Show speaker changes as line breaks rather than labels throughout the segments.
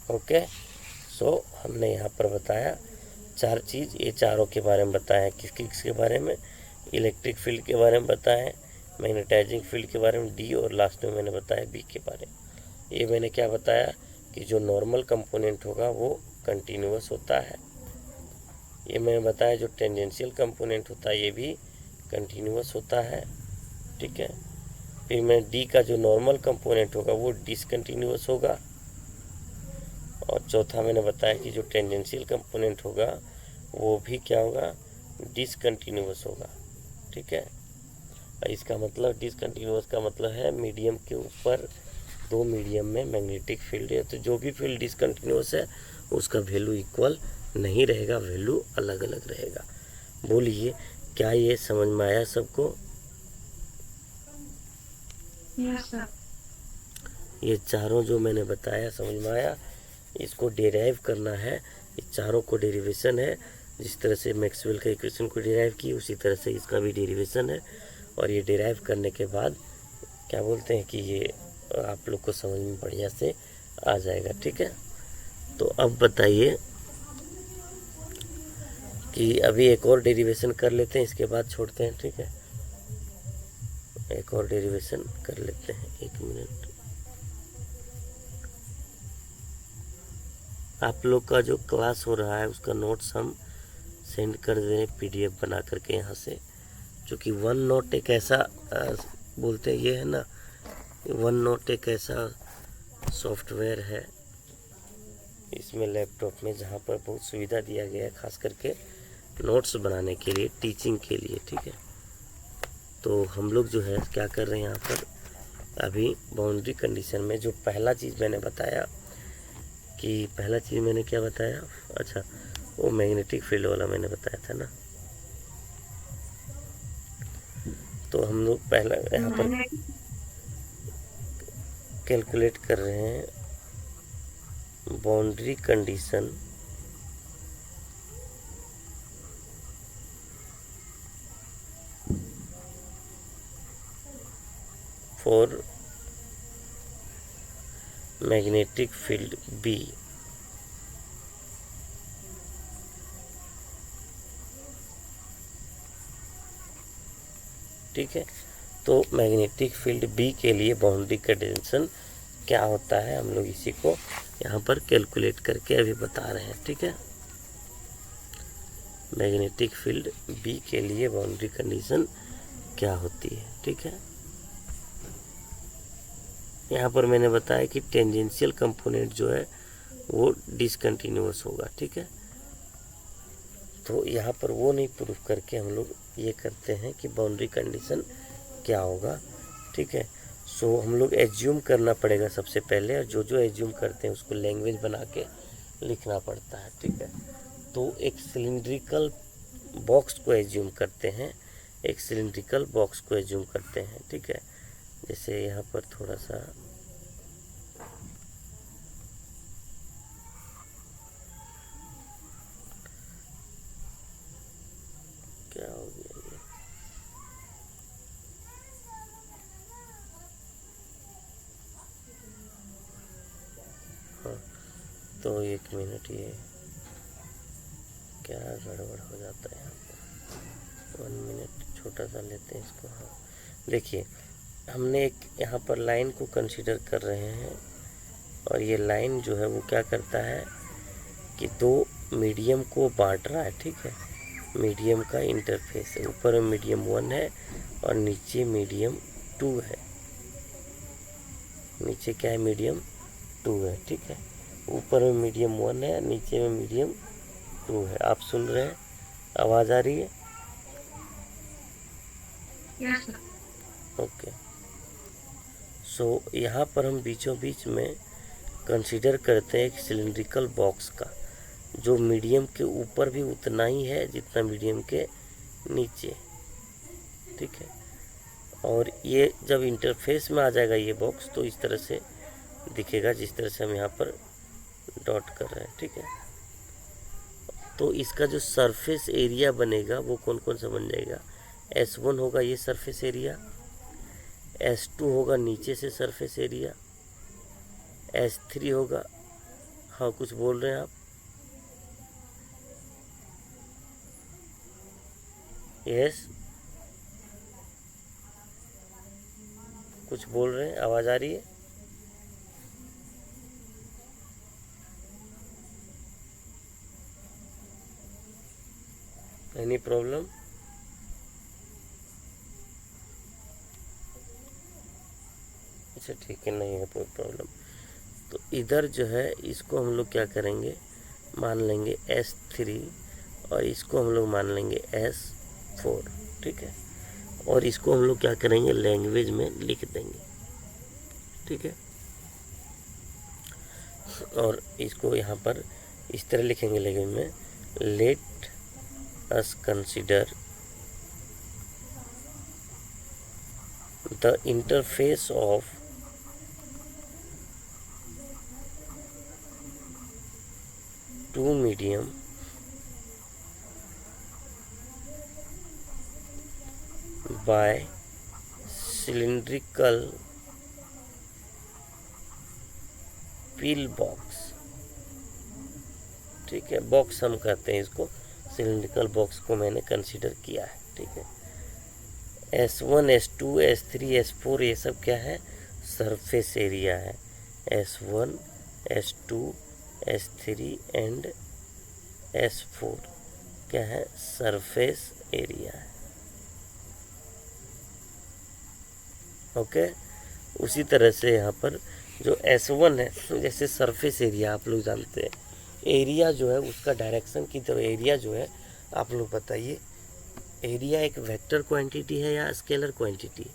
Okay. सो हमने यहाँ पर बताया 4 चीज़, ये चारों के बारे में बताया। किसके बारे में? इलेक्ट्रिक फील्ड के बारे में बताएं, मैग्नेटाइजिंग फील्ड के बारे में डी, और लास्ट में मैंने बताया बी के बारे में। ये मैंने क्या बताया कि जो नॉर्मल कंपोनेंट होगा वो कंटिन्यूअस होता है। ये मैंने बताया जो टेंजेंशियल कंपोनेंट होता है ये भी कंटिन्यूअस होता है, ठीक है। फिर मैं डी का जो नॉर्मल कंपोनेंट होगा वो डिसकंटिन्यूअस होगा। और चौथा मैंने बताया कि जो टेंजेंशियल कंपोनेंट होगा वो भी क्या होगा? डिसकंटिन्यूअस होगा, ठीक है। इसका मतलब डिसकंटिन्यूअस का मतलब है मीडियम के ऊपर, दो मीडियम में मैग्नेटिक फील्ड है तो जो भी फील्ड डिसकंटिन्यूअस है उसका वैल्यू इक्वल नहीं रहेगा, वैल्यू अलग अलग रहेगा। बोलिए क्या ये समझ में आया सबको?
Yes sir.
ये चारों जो मैंने बताया समझ में आया? इसको डेराइव करना है, ये चारों को डेरिवेशन है। जिस तरह से मैक्सवेल का इक्वेशन को डेराइव की उसी तरह से इसका भी डेरिवेशन है। और ये डेराइव करने के बाद क्या बोलते हैं कि ये आप लोग को समझ में बढ़िया से आ जाएगा, ठीक है। तो अब बताइए कि अभी एक और डेरिवेशन कर लेते हैं, इसके बाद छोड़ते हैं, ठीक है। एक और डेरिवेशन कर लेते हैं, 1 मिनट। आप लोग का जो क्लास हो रहा है उसका नोट्स हम सेंड कर दें PDF बना करके यहाँ से, क्योंकि वन नोट एक ऐसा बोलते हैं ये है ना, वन नोट एक ऐसा सॉफ्टवेयर है इसमें लैपटॉप में जहाँ पर बहुत सुविधा दिया गया है खास करके नोट्स बनाने के लिए, टीचिंग के लिए, ठीक है। तो हम लोग जो है क्या कर रहे हैं यहाँ पर अभी बाउंड्री कंडीशन में जो पहला चीज़ मैंने बताया कि पहला चीज़ मैंने क्या बताया, अच्छा वो मैग्नेटिक फील्ड वाला मैंने बताया था ना। तो हम लोग पहला यहाँ पर कैलकुलेट कर रहे हैं boundary condition for magnetic field B। ठीक है, तो मैग्नेटिक फील्ड B के लिए बाउंड्री कंडीशन क्या होता है हम लोग इसी को यहाँ पर कैलकुलेट करके अभी बता रहे हैं, ठीक है। मैग्नेटिक फील्ड B के लिए बाउंड्री कंडीशन क्या होती है, ठीक है। यहाँ पर मैंने बताया कि टेंजेंशियल कंपोनेंट जो है वो डिसकंटिन्यूअस होगा, ठीक है। तो यहाँ पर वो नहीं प्रूफ करके हम लोग ये करते हैं कि बाउंड्री कंडीशन क्या होगा, ठीक है। सो हम लोग एज्यूम करना पड़ेगा सबसे पहले, और जो जो एज्यूम करते हैं उसको लैंग्वेज बना के लिखना पड़ता है, ठीक है। तो एक सिलिंड्रिकल बॉक्स को एज्यूम करते हैं, एक सिलिंड्रिकल बॉक्स को एज्यूम करते हैं, ठीक है। जैसे यहाँ पर थोड़ा सा क्या हो गया ये, हाँ तो 1 मिनट, ये क्या गड़बड़ हो जाता है यहाँ पर, 1 मिनट छोटा सा लेते हैं इसको। हाँ देखिए, हमने एक यहाँ पर लाइन को कंसीडर कर रहे हैं, और ये लाइन जो है वो क्या करता है कि दो मीडियम को बांट रहा है, ठीक है। मीडियम का इंटरफेस है, ऊपर में मीडियम 1 है और नीचे मीडियम 2 है। नीचे क्या है? मीडियम 2 है, ठीक है। ऊपर में मीडियम 1 है, नीचे में मीडियम 2 है। आप सुन रहे हैं? आवाज़ आ रही है?
Yes sir.
ओके। सो यहाँ पर हम बीचों बीच में कंसीडर करते हैं एक सिलिंड्रिकल बॉक्स का, जो मीडियम के ऊपर भी उतना ही है जितना मीडियम के नीचे, ठीक है। और ये जब इंटरफेस में आ जाएगा ये बॉक्स तो इस तरह से दिखेगा जिस तरह से हम यहाँ पर डॉट कर रहे हैं, ठीक है। तो इसका जो सरफेस एरिया बनेगा वो कौन कौन सा बन जाएगा? S1 होगा ये सरफेस एरिया, S2 होगा नीचे से सरफेस एरिया, S3 होगा हाँ, कुछ बोल रहे हैं आप? यस, कुछ बोल रहे हैं, आवाज़ आ रही है? Any problem? अच्छा ठीक है, नहीं है कोई प्रॉब्लम। तो इधर जो है इसको हम लोग क्या करेंगे, मान लेंगे S3 और इसको हम लोग मान लेंगे S4, ठीक है। और इसको हम लोग क्या करेंगे, लैंग्वेज में लिख देंगे, ठीक है। और इसको यहाँ पर इस तरह लिखेंगे लैंग्वेज में, let us consider the interface of two medium by cylindrical pillbox, ठीक है। बॉक्स हम कहते हैं इसको, सिलिंड्रिकल बॉक्स को मैंने कंसीडर किया है, ठीक है। S1 S2 S3 S4 ये सब क्या है, सरफेस एरिया है। S1 S2 S3 and S4 क्या है, सरफेस एरिया है, ओके। उसी तरह से यहाँ पर जो S1 है, जैसे सरफेस एरिया आप लोग जानते हैं, एरिया जो है उसका डायरेक्शन की तरह एरिया जो है, आप लोग बताइए, एरिया एक वेक्टर क्वांटिटी है या scalar quantity?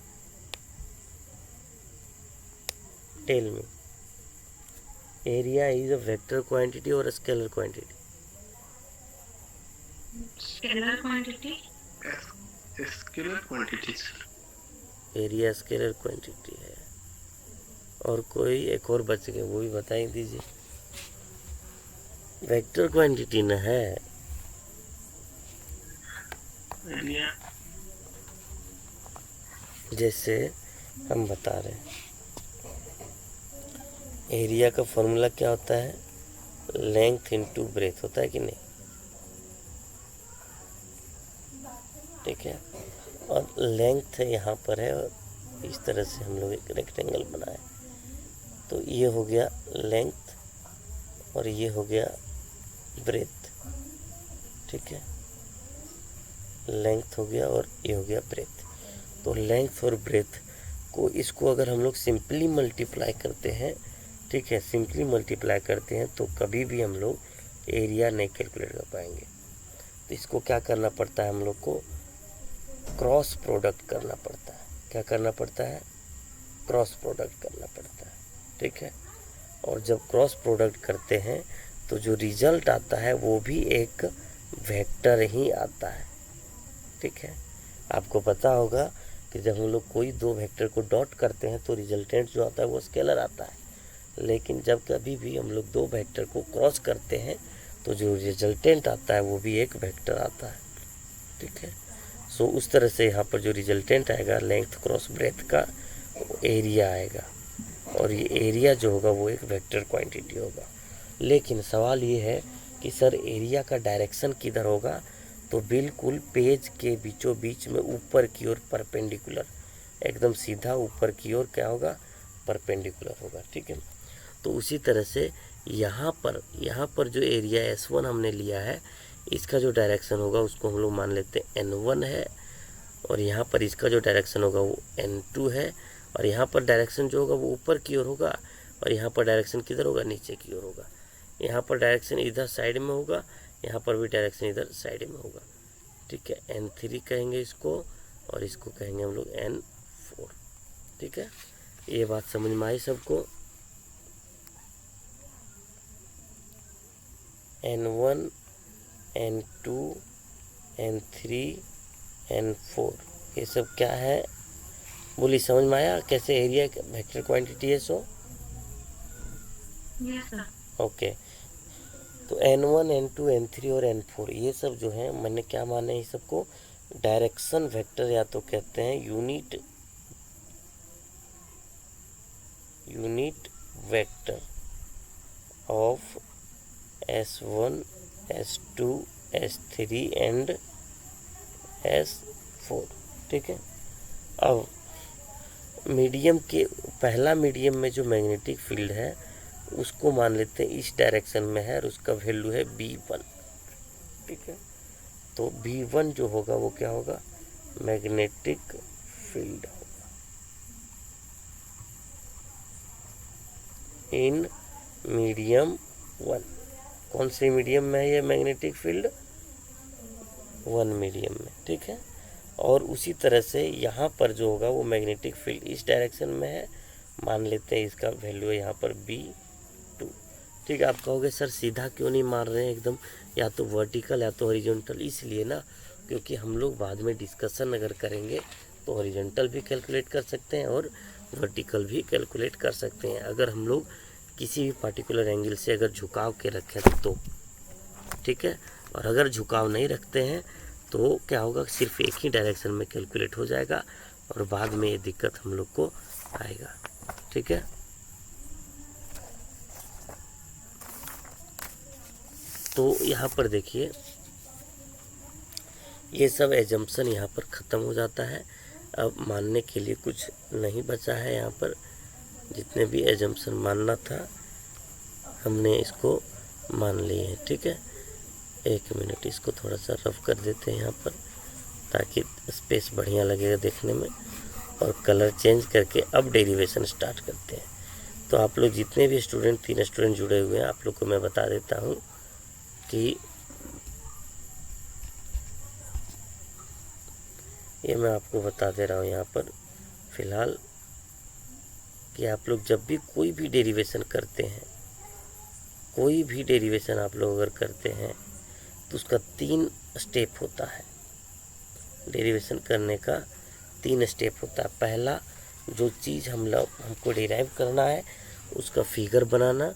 Tell me, area is a vector quantity और scalar quantity?
Scalar quantity.
Scalar quantity.
Area scalar quantity है। और कोई एक और बच गए, वो भी बता ही दीजिए। वेक्टर क्वांटिटी न है
एरिया।
जैसे हम बता रहे हैं, एरिया का फॉर्मूला क्या होता है, लेंथ इनटू ब्रेथ होता है कि नहीं, ठीक है। और लेंथ यहाँ पर है, और इस तरह से हम लोग एक रेक्टेंगल बनाए, तो ये हो गया लेंथ और ये हो गया ब्रेथ, ठीक है। लेंथ हो गया और ये हो गया ब्रेथ। तो लेंथ और ब्रेथ को, इसको अगर हम लोग सिंपली मल्टीप्लाई करते हैं, ठीक है, सिंपली मल्टीप्लाई करते हैं, तो कभी भी हम लोग एरिया नहीं कैलकुलेट कर पाएंगे। तो इसको क्या करना पड़ता है, हम लोग को क्रॉस प्रोडक्ट करना पड़ता है। क्या करना पड़ता है, क्रॉस प्रोडक्ट करना पड़ता है, ठीक है। और जब क्रॉस प्रोडक्ट करते हैं तो जो रिजल्ट आता है वो भी एक वेक्टर ही आता है, ठीक है। आपको पता होगा कि जब हम लोग कोई दो वेक्टर को डॉट करते हैं तो रिजल्टेंट जो आता है वो स्केलर आता है, लेकिन जब कभी भी हम लोग दो वेक्टर को क्रॉस करते हैं तो जो रिजल्टेंट आता है वो भी एक वेक्टर आता है, ठीक है। सो उस तरह से यहाँ पर जो रिजल्टेंट आएगा लेंथ क्रॉस ब्रेथ का, वो एरिया आएगा, और ये एरिया जो होगा वो एक वेक्टर क्वांटिटी होगा। लेकिन सवाल ये है कि सर एरिया का डायरेक्शन किधर होगा, तो बिल्कुल पेज के बीचों बीच में ऊपर की ओर परपेंडिकुलर, एकदम सीधा ऊपर की ओर क्या होगा, परपेंडिकुलर होगा, ठीक है। तो उसी तरह से यहाँ पर जो एरिया S1 हमने लिया है, इसका जो डायरेक्शन होगा उसको हम लोग मान लेते हैं N1 है, और यहाँ पर इसका जो डायरेक्शन होगा वो N2 है, और यहाँ पर डायरेक्शन जो होगा वो ऊपर की ओर होगा, और यहाँ पर डायरेक्शन किधर होगा, नीचे की ओर होगा। यहाँ पर डायरेक्शन इधर साइड में होगा, यहाँ पर भी डायरेक्शन इधर साइड में होगा, ठीक है। N3 कहेंगे इसको, और इसको कहेंगे हम लोग N4, ठीक है। ये बात समझ में आई सबको? N1 N2 N3 N4 ये सब क्या है, बोली समझ में आया कैसे एरिया वेक्टर क्वांटिटी है? सो
Yes, sir.
ओके। तो N1 N2 N3 और N4 ये सब जो है, मैंने क्या माने ये सबको, डायरेक्शन वेक्टर या तो कहते हैं unit vector of S1, S2, S3 and S4। ठीक है। अब मीडियम के पहला मीडियम में जो मैग्नेटिक फील्ड है उसको मान लेते हैं इस डायरेक्शन में है और उसका वैल्यू है B1। ठीक है। तो B1 जो होगा वो क्या होगा, मैग्नेटिक फील्ड होगा इन मीडियम 1। कौन से मीडियम में है ये मैग्नेटिक फील्ड, 1 मीडियम में। ठीक है। और उसी तरह से यहाँ पर जो होगा वो मैग्नेटिक फील्ड इस डायरेक्शन में है, मान लेते हैं इसका वैल्यू है यहाँ पर B2। ठीक है। आप कहोगे सर सीधा क्यों नहीं मार रहे हैं एकदम, या तो वर्टिकल या तो हॉरिजॉन्टल। इसलिए ना क्योंकि हम लोग बाद में डिस्कशन अगर करेंगे तो हॉरिजॉन्टल भी कैलकुलेट कर सकते हैं और वर्टिकल भी कैलकुलेट कर सकते हैं, अगर हम लोग किसी भी पार्टिकुलर एंगल से अगर झुकाव के रखें तो। ठीक है। और अगर झुकाव नहीं रखते हैं तो क्या होगा, सिर्फ एक ही डायरेक्शन में कैलकुलेट हो जाएगा और बाद में ये दिक्कत हम लोग को आएगा। ठीक है। तो यहाँ पर देखिए ये सब एजम्पशन यहाँ पर ख़त्म हो जाता है। अब मानने के लिए कुछ नहीं बचा है यहाँ पर, जितने भी एजम्पशन मानना था हमने इसको मान लिए हैं। ठीक है। 1 मिनट इसको थोड़ा सा रफ कर देते हैं यहाँ पर ताकि स्पेस बढ़िया लगेगा देखने में, और कलर चेंज करके अब डेरिवेशन स्टार्ट करते हैं। तो आप लोग जितने भी स्टूडेंट 3 स्टूडेंट जुड़े हुए हैं आप लोग को मैं बता देता हूँ कि ये मैं आपको बता दे रहा हूँ यहाँ पर फ़िलहाल कि आप लोग जब भी कोई भी डेरिवेशन करते हैं, कोई भी डेरिवेशन आप लोग अगर करते हैं तो उसका 3 स्टेप होता है। डेरिवेशन करने का 3 स्टेप होता है। पहला जो चीज़ हमको डिराइव करना है उसका फिगर बनाना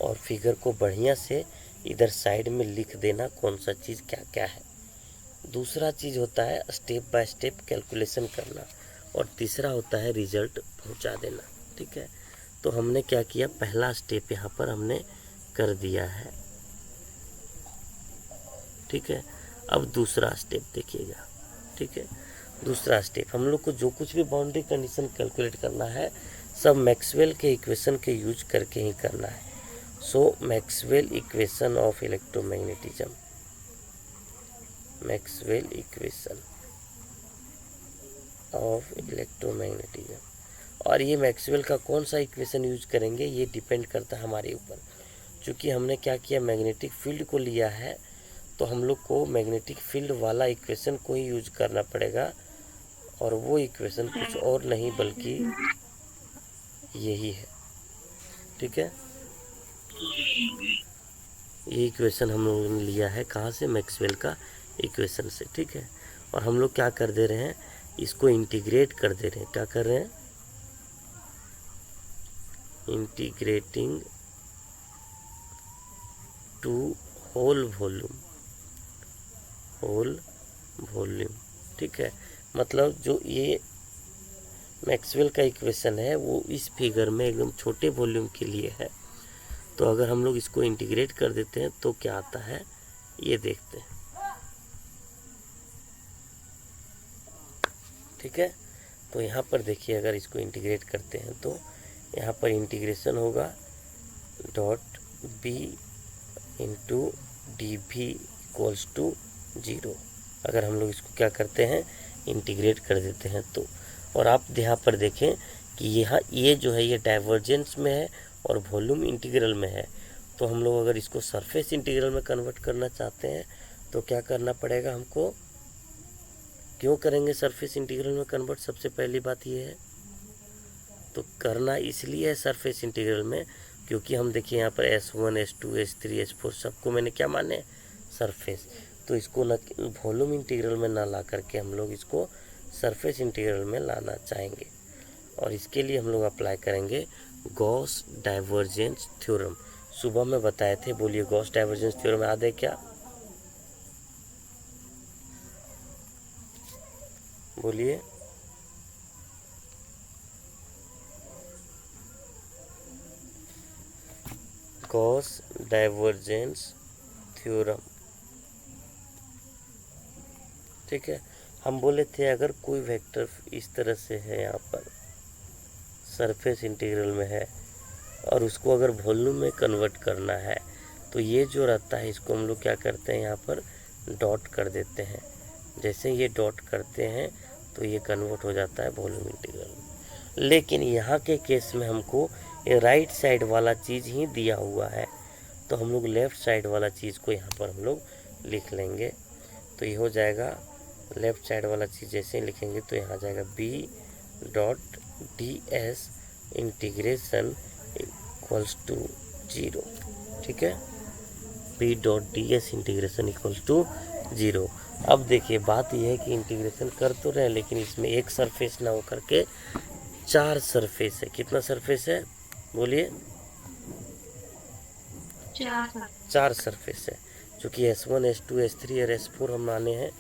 और फिगर को बढ़िया से इधर साइड में लिख देना कौन सा चीज़ क्या क्या है। दूसरा चीज़ होता है स्टेप बाय स्टेप कैलकुलेशन करना, और तीसरा होता है रिजल्ट पहुंचा देना। ठीक है। तो हमने क्या किया, पहला स्टेप यहाँ पर हमने कर दिया है। ठीक है। अब दूसरा स्टेप देखिएगा। ठीक है। दूसरा स्टेप हम लोग को जो कुछ भी बाउंड्री कंडीशन कैलकुलेट करना है सब मैक्सवेल के इक्वेशन के यूज करके ही करना है। So Maxwell equation of electromagnetism, Maxwell equation of electromagnetism. और ये मैक्सवेल का कौन सा इक्वेशन यूज करेंगे ये डिपेंड करता है हमारे ऊपर। क्योंकि हमने क्या किया, मैग्नेटिक फील्ड को लिया है तो हम लोग को मैग्नेटिक फील्ड वाला इक्वेशन को ही यूज करना पड़ेगा, और वो इक्वेशन कुछ और नहीं बल्कि यही है। ठीक है। ये इक्वेशन हम लोगों ने लिया है कहाँ से, मैक्सवेल का इक्वेशन से। ठीक है। और हम लोग क्या कर दे रहे हैं, इसको इंटीग्रेट कर दे रहे हैं। क्या कर रहे हैं, integrating to whole volume, whole volume. ठीक है। मतलब जो ये मैक्सवेल का इक्वेशन है वो इस फिगर में एकदम छोटे वॉल्यूम के लिए है। तो अगर हम लोग इसको इंटीग्रेट कर देते हैं तो क्या आता है ये देखते हैं। ठीक है। तो यहाँ पर देखिए अगर इसको इंटीग्रेट करते हैं तो यहाँ पर इंटीग्रेशन होगा डॉट बी इंटू डी भी इक्वल्स टू 0। अगर हम लोग इसको क्या करते हैं, इंटीग्रेट कर देते हैं तो। और आप यहाँ पर देखें कि यहाँ ये जो है ये डाइवर्जेंस में है और वॉल्यूम इंटीग्रल में है। तो हम लोग अगर इसको सरफेस इंटीग्रल में कन्वर्ट करना चाहते हैं तो क्या करना पड़ेगा हमको, क्यों करेंगे सरफेस इंटीग्रल में कन्वर्ट, सबसे पहली बात ये है तो करना इसलिए है सरफेस इंटीग्रल में क्योंकि हम देखिए यहाँ पर S1, S2, S3, S4 सबको मैंने क्या माने, सरफेस। तो इसको न वॉल्यूम इंटीग्रल में ना ला करके हम लोग इसको सरफेस इंटीग्रल में लाना चाहेंगे, और इसके लिए हम लोग अप्लाई करेंगे गॉस डाइवर्जेंस थ्योरम। सुबह में बताए थे, बोलिए गॉस डाइवर्जेंस थ्योरम याद है क्या, बोलिए। Gauss divergence theorem. ठीक है, हम बोले थे अगर कोई वेक्टर इस तरह से है, यहाँ पर सरफेस इंटीग्रल में है और उसको अगर वॉल्यूम में कन्वर्ट करना है तो ये जो रहता है इसको हम लोग क्या करते हैं, यहाँ पर डॉट कर देते हैं। जैसे ये डॉट करते हैं तो ये कन्वर्ट हो जाता है वॉल्यूम इंटीग्रल में। लेकिन यहाँ के केस में हमको ये राइट साइड वाला चीज़ ही दिया हुआ है, तो हम लोग लेफ़्ट साइड वाला चीज़ को यहाँ पर हम लोग लिख लेंगे। तो ये हो जाएगा लेफ़्ट साइड वाला चीज़ जैसे ही लिखेंगे तो यहाँ जाएगा B dot D S integration equals to 0। ठीक है, B dot D S integration equals to 0। अब देखिए बात यह है कि इंटीग्रेशन कर तो रहे हैं लेकिन इसमें एक सरफेस ना हो करके 4 सरफेस है। कितना सरफेस है बोलिए? 4 सरफेस है, चूँकि S1 S2 S3 और S4 हम माने हैं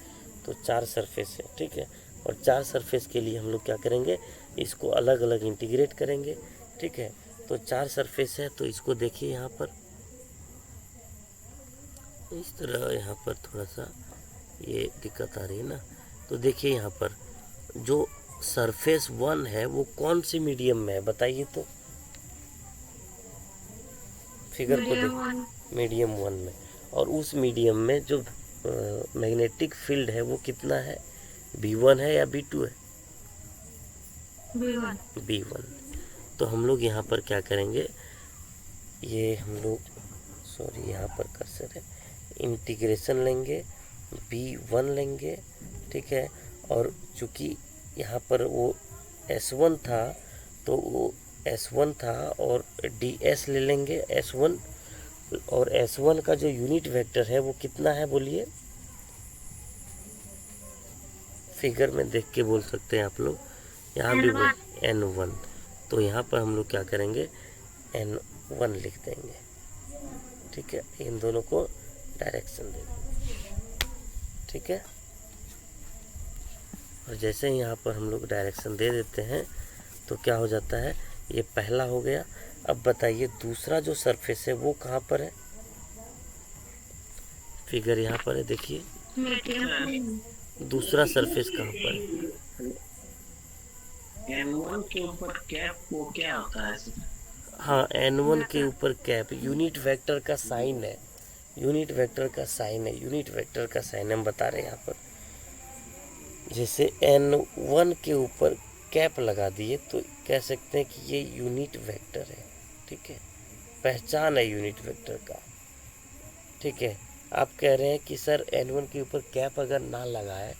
तो 4 सरफेस है। ठीक है, और 4 सरफेस के लिए हम लोग क्या करेंगे, इसको अलग अलग इंटीग्रेट करेंगे। ठीक है, तो 4 सरफेस है तो इसको देखिए यहाँ पर इस तरह, यहाँ पर थोड़ा सा ये दिक्कत आ रही है ना। तो देखिए यहाँ पर जो सरफेस 1 है वो कौन सी मीडियम में है बताइए तो, फिगर को देख, मीडियम 1 में। और उस मीडियम में जो मैग्नेटिक फील्ड है वो कितना है, B1 है या B2 है? B1। तो हम लोग यहाँ पर क्या करेंगे, ये हम लोग सॉरी यहाँ पर कर्सर है, इंटीग्रेशन लेंगे, B1 लेंगे। ठीक है, और चूँकि यहाँ पर वो S1 था तो वो S1 था और DS ले लेंगे S1, और S1 का जो यूनिट वेक्टर है वो कितना है बोलिए? फिगर में देख के बोल सकते हैं आप लोग, यहाँ भी बोल N1। तो यहाँ पर हम लोग क्या करेंगे, N1 लिख देंगे। ठीक है, इन दोनों को डायरेक्शन दे देंगे। ठीक है, और जैसे ही यहाँ पर हम लोग डायरेक्शन दे देते हैं तो क्या हो जाता है, ये पहला हो गया। अब बताइए दूसरा जो सरफेस है वो कहाँ पर है? फिगर यहाँ पर है, देखिए दूसरा सरफेस कहाँ पर है?
N1 के ऊपर कैप वो क्या होता है?
हाँ, N1 के ऊपर कैप यूनिट वेक्टर का साइन है, यूनिट वेक्टर का साइन है, यूनिट वेक्टर का साइन हम बता रहे हैं यहाँ पर। जैसे N1 के ऊपर कैप लगा दिए तो कह सकते हैं कि ये यूनिट वेक्टर है। ठीक है, पहचान है यूनिट वेक्टर का। ठीक है, आप कह रहे हैं कि सर N1 के ऊपर कैप अगर ना लगाए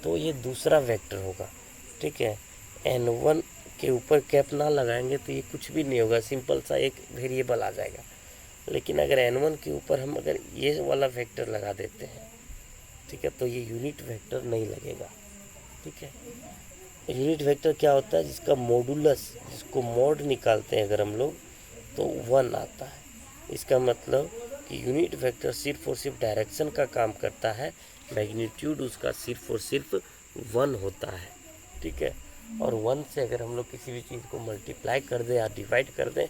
तो ये दूसरा वेक्टर होगा। ठीक है, N1 के ऊपर कैप ना लगाएंगे तो ये कुछ भी नहीं होगा, सिंपल सा एक वेरिएबल आ जाएगा। लेकिन अगर N1 के ऊपर हम अगर ये वाला वेक्टर लगा देते हैं, ठीक है, तो ये यूनिट वेक्टर नहीं लगेगा। ठीक है, यूनिट वेक्टर क्या होता है, जिसका मॉडुलस, जिसको मॉड निकालते हैं अगर हम लोग तो 1 आता है। इसका मतलब कि यूनिट वेक्टर सिर्फ और सिर्फ डायरेक्शन का काम करता है, मैग्नीट्यूड उसका सिर्फ और सिर्फ 1 होता है। ठीक है, और 1 से अगर हम लोग किसी भी चीज़ को मल्टीप्लाई कर दें या डिवाइड कर दें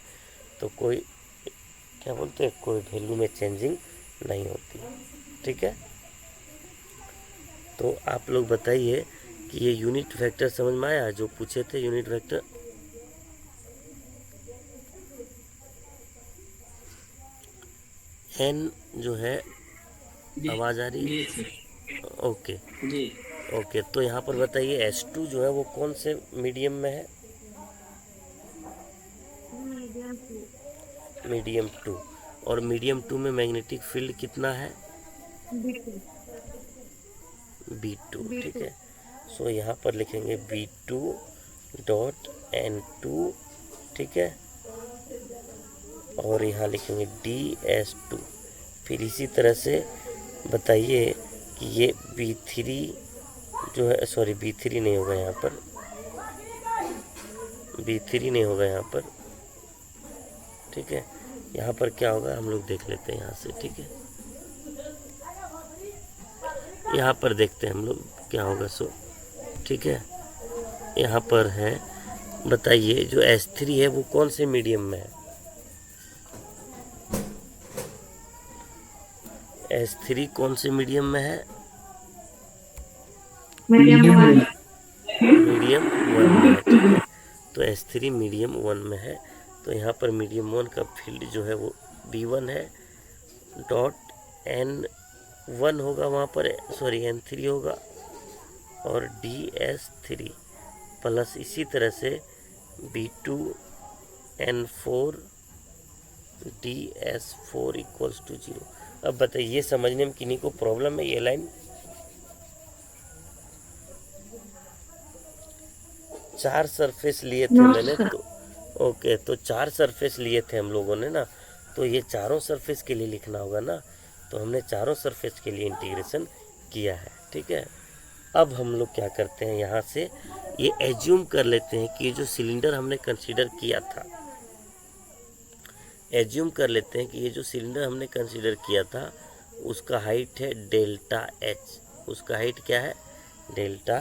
तो कोई क्या बोलते हैं, कोई वैल्यू में चेंजिंग नहीं होती। ठीक है, तो आप लोग बताइए कि ये यूनिट वेक्टर समझ में आया जो पूछे थे, यूनिट वेक्टर? एन जो है, आवाज़ आ रही है? ओके
जी।
ओके, तो यहाँ पर बताइए S2 जो है वो कौन से मीडियम में है? मीडियम 2। और मीडियम 2 में मैग्नेटिक फील्ड कितना है? B2। ठीक है, सो यहाँ पर लिखेंगे B2 डॉट N2। ठीक है, और यहाँ लिखेंगे DS2। फिर इसी तरह से बताइए कि ये B3 जो है, सॉरी B3 नहीं होगा यहाँ पर, B3 नहीं होगा यहाँ पर। ठीक है, यहाँ पर क्या होगा हम लोग देख लेते हैं यहाँ से। ठीक है, यहाँ पर देखते हैं हम लोग क्या होगा। सो ठीक है, यहाँ पर है, बताइए जो S3 है वो कौन से मीडियम में है? S3 कौन से मीडियम में है?
Medium one.
मीडियम 1 में है, ठीक है। तो S3 मीडियम 1 में है, तो यहाँ पर मीडियम 1 का फील्ड जो है वो B1 है, डॉट N1 होगा वहाँ पर, सॉरी N3 होगा, और DS3 प्लस इसी तरह से B2 N4 DS4 equals to 0। अब बताइए, ये समझने में किन्हीं को प्रॉब्लम है? ये लाइन 4 सरफेस लिए थे
नो
मैंने,
सर।
तो ओके, तो 4 सरफेस लिए थे हम लोगों ने ना, तो ये चारों सरफेस के लिए लिखना होगा ना, तो हमने चारों सरफेस के लिए इंटीग्रेशन किया है, ठीक है। अब हम लोग क्या करते हैं, यहाँ से ये एज्यूम कर लेते हैं कि ये जो सिलेंडर हमने कंसीडर किया था, एज्यूम कर लेते हैं कि ये जो सिलेंडर हमने कंसीडर किया था उसका हाइट है डेल्टा एच, उसका हाइट क्या है? डेल्टा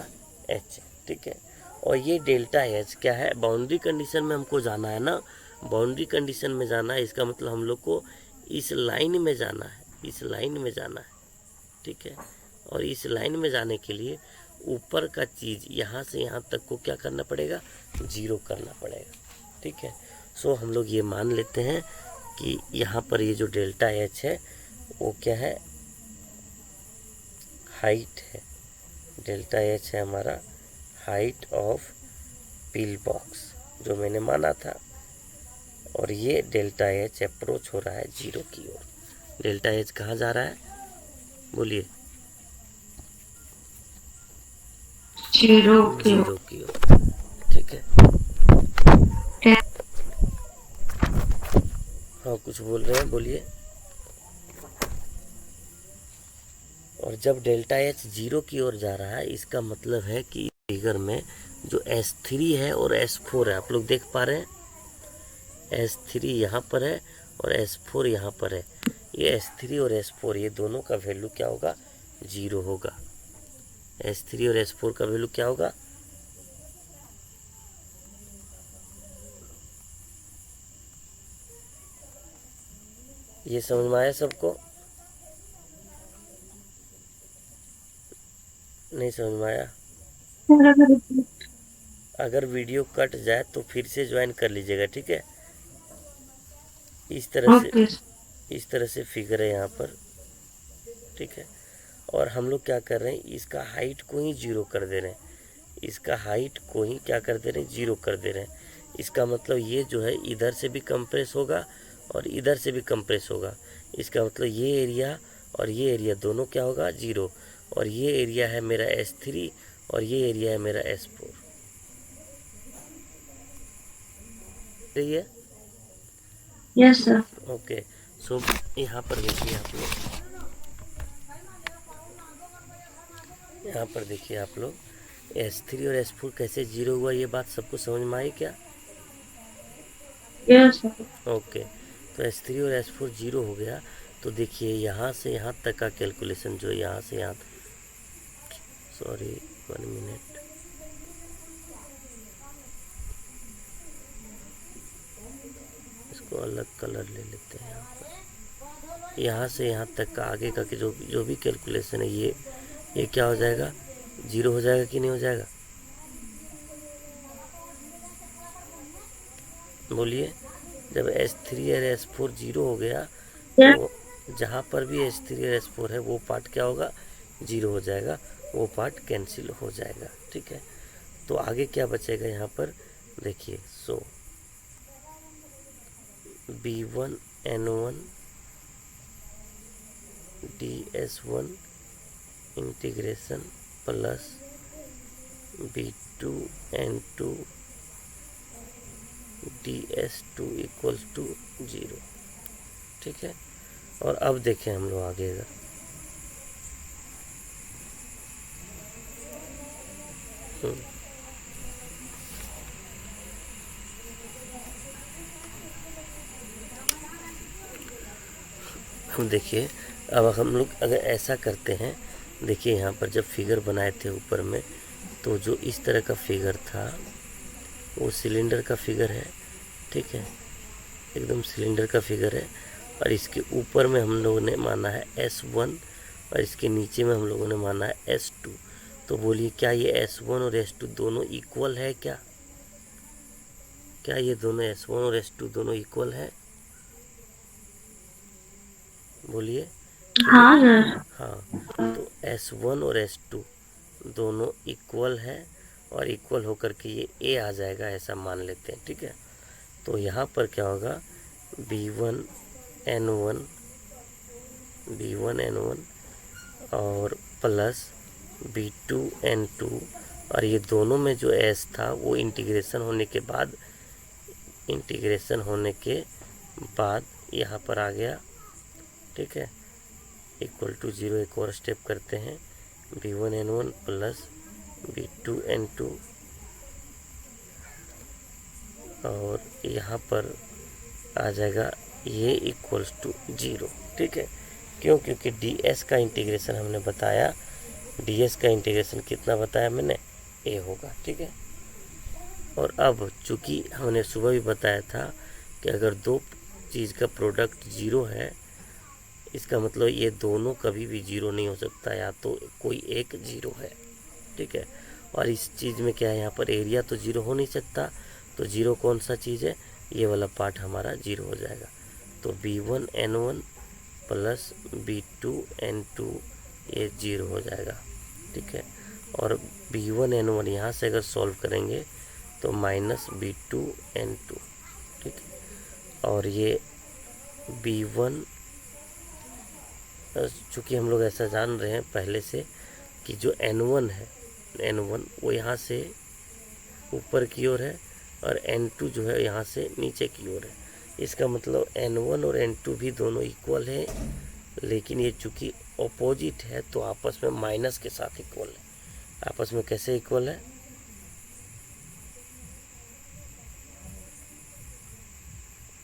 एच, ठीक है। और ये डेल्टा एच क्या है? बाउंड्री कंडीशन में हमको जाना है ना, बाउंड्री कंडीशन में जाना है, इसका मतलब हम लोग को इस लाइन में जाना है, इस लाइन में जाना है, ठीक है। और इस लाइन में जाने के लिए ऊपर का चीज़ यहाँ से यहाँ तक को क्या करना पड़ेगा? 0 करना पड़ेगा, ठीक है। सो हम लोग ये मान लेते हैं कि यहाँ पर ये जो डेल्टा एच है वो क्या है? हाइट है, डेल्टा एच है हमारा हाइट ऑफ पिल बॉक्स, जो मैंने माना था। और ये डेल्टा एच अप्रोच हो रहा है 0 की ओर। डेल्टा एच कहाँ जा रहा है? बोलिए।
0
0 की ओर, ठीक है। हाँ, कुछ बोल रहे हैं, बोलिए। और जब डेल्टा एच 0 की ओर जा रहा है, इसका मतलब है कि फिगर में जो S3 है और S4 है, आप लोग देख पा रहे हैं, S3 यहाँ पर है और S4 यहाँ पर है। ये S3 और S4 ये दोनों का वैल्यू क्या होगा? 0 होगा। S3 और S4 का वैल्यू क्या होगा? ये समझ में आया सबको? नहीं समझ में आया? अगर वीडियो कट जाए तो फिर से ज्वाइन कर लीजिएगा, ठीक है।
ओके।
इस तरह से फिगर है यहाँ पर, ठीक है। और हम लोग क्या कर रहे हैं, इसका हाइट को ही 0 कर दे रहे हैं, इसका हाइट को ही क्या कर दे रहे हैं? 0 कर दे रहे हैं। इसका मतलब ये जो है इधर से भी कंप्रेस होगा और इधर से भी कंप्रेस होगा। इसका मतलब ये एरिया और ये एरिया दोनों क्या होगा? 0। और ये एरिया है मेरा S3 और ये एरिया है मेरा S4, सही है?
Yes sir.
ओके। सो यहाँ पर देखिए आप लोग, यहाँ पर देखिए आप लोग, S3 और S4 कैसे 0 हुआ, ये बात सबको समझ में आई क्या?
Yes sir.
ओके। तो S3 और S4 0 हो गया। तो देखिए यहाँ से यहाँ तक का कैलकुलेशन जो यहाँ से यहाँ, सॉरी 1 मिनट, इसको अलग कलर ले लेते हैं। यहाँ से यहाँ तक का आगे का जो भी कैलकुलेशन है, ये क्या हो जाएगा? 0 हो जाएगा कि नहीं हो जाएगा? बोलिए। जब S3 और S4 0 हो गया तो जहाँ पर भी S3 और S4 है वो पार्ट क्या होगा? 0 हो जाएगा, वो पार्ट कैंसिल हो जाएगा, ठीक है। तो आगे क्या बचेगा यहाँ पर? देखिए, so B1 N1 DS1 integration plus B2 N2 DS2 equals to 0, ठीक है। और अब देखें हम लोग आगे, अगर हम देखिए, अब हम लोग अगर ऐसा करते हैं, देखिए यहाँ पर जब फिगर बनाए थे ऊपर में, तो जो इस तरह का फिगर था वो सिलेंडर का फिगर है, ठीक है, एकदम सिलेंडर का फिगर है। और इसके ऊपर में हम लोगों ने माना है S1 और इसके नीचे में हम लोगों ने माना है S2। तो बोलिए क्या ये S1 और S2 दोनों इक्वल है क्या? क्या ये दोनों S1 और S2 दोनों इक्वल है? बोलिए।
हाँ सर।
हाँ, तो S1 और S2 दोनों इक्वल है और इक्वल होकर के ये A आ जाएगा, ऐसा मान लेते हैं। ठीक है, तो यहाँ पर क्या होगा, B1N1 और प्लस B2N2, और ये दोनों में जो S था वो इंटीग्रेशन होने के बाद यहाँ पर आ गया। ठीक है, इक्वल टू 0 एक और स्टेप करते हैं, B1N1 प्लस B2N2 और यहाँ पर आ जाएगा ये इक्वल्स टू 0। ठीक है, क्यों? क्योंकि ds का इंटीग्रेशन हमने बताया, ds का इंटीग्रेशन कितना बताया मैंने, a होगा। ठीक है, और अब चूंकि हमने सुबह भी बताया था कि अगर दो चीज़ का प्रोडक्ट 0 है, इसका मतलब ये दोनों कभी भी 0 नहीं हो सकता, या तो कोई एक 0 है। ठीक है, और इस चीज़ में क्या है, यहाँ पर एरिया तो 0 हो नहीं सकता, तो 0 कौन सा चीज़ है, ये वाला पार्ट हमारा 0 हो जाएगा। तो B1N1 प्लस B2N2 ये 0 हो जाएगा। ठीक है, और B1N1 यहाँ से अगर सॉल्व करेंगे तो माइनस B2N2। ठीक है, और ये B1, चूँकि हम लोग ऐसा जान रहे हैं पहले से कि जो N1 है, N1 वो यहाँ से ऊपर की ओर है और N2 जो है यहाँ से नीचे की ओर है। इसका मतलब N1 और N2 भी दोनों इक्वल है, लेकिन ये चूँकि ऑपोजिट है तो आपस में माइनस के साथ इक्वल है। आपस में कैसे इक्वल है,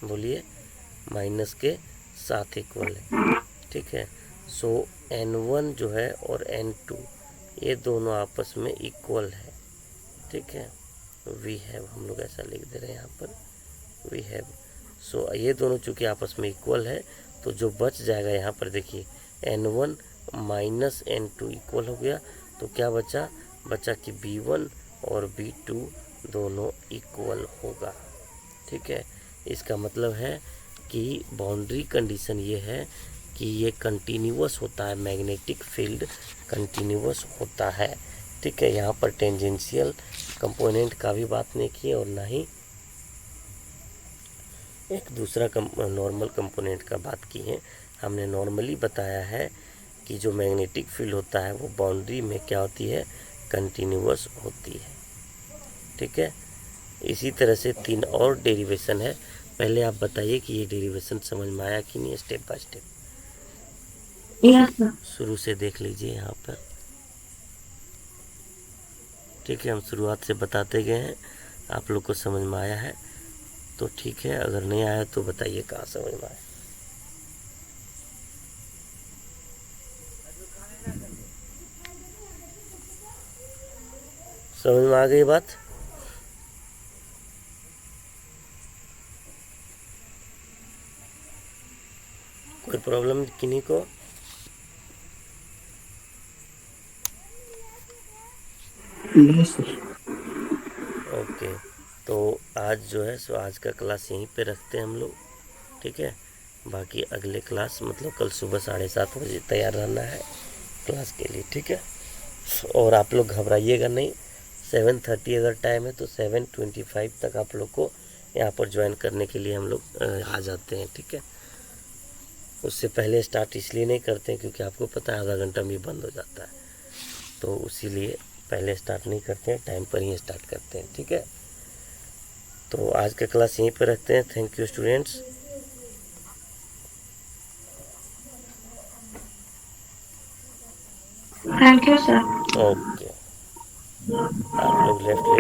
बोलिए, माइनस के साथ इक्वल है। ठीक है, सो N1 जो है और N2 ये दोनों आपस में इक्वल है। ठीक है, वी हैव हम लोग ऐसा लिख दे रहे हैं यहाँ पर, वी हैव। सो ये दोनों चूँकि आपस में इक्वल है तो जो बच जाएगा यहाँ पर देखिए, N1 माइनस N2 इक्वल हो गया, तो क्या बचा कि B1 और B2 दोनों इक्वल होगा। ठीक है, इसका मतलब है कि बाउंड्री कंडीशन ये है कि ये कंटिन्यूअस होता है, मैग्नेटिक फील्ड कंटिन्यूअस होता है। ठीक है, यहाँ पर टेंजेंशियल कंपोनेंट का भी बात नहीं की और ना ही एक दूसरा नॉर्मल कंपोनेंट का बात की है। हमने नॉर्मली बताया है कि जो मैग्नेटिक फील्ड होता है वो बाउंड्री में क्या होती है, कंटिन्यूअस होती है। ठीक है, इसी तरह से 3 और डेरिवेशन है। पहले आप बताइए कि ये डेरिवेशन समझ में आया कि नहीं, step by step
yes sir.
शुरू से देख लीजिए यहाँ पर। ठीक है, हम शुरुआत से बताते गए हैं, आप लोग को समझ में आया है तो ठीक है, अगर नहीं आया तो बताइए कहाँ समझ में आया। समझ में आ गई बात? कोई प्रॉब्लम किन्हीं को? ओके, तो आज जो है सो आज का क्लास यहीं पे रखते हैं हम लोग। ठीक है, बाकी अगले क्लास मतलब कल सुबह 7:30 बजे तैयार रहना है क्लास के लिए। ठीक है, और आप लोग घबराइएगा नहीं, 7:30 अगर टाइम है तो 7:25 तक आप लोग को यहाँ पर ज्वाइन करने के लिए हम लोग आ जाते हैं। ठीक है, उससे पहले स्टार्ट इसलिए नहीं करते हैं क्योंकि आपको पता है आधा घंटा में बंद हो जाता है, तो इसीलिए पहले स्टार्ट नहीं करते हैं, टाइम पर ही स्टार्ट करते हैं। ठीक है, तो आज का क्लास यहीं पर रखते हैं। Thank you students.
Thank you sir.
Okay, आप लोग लेफ्ट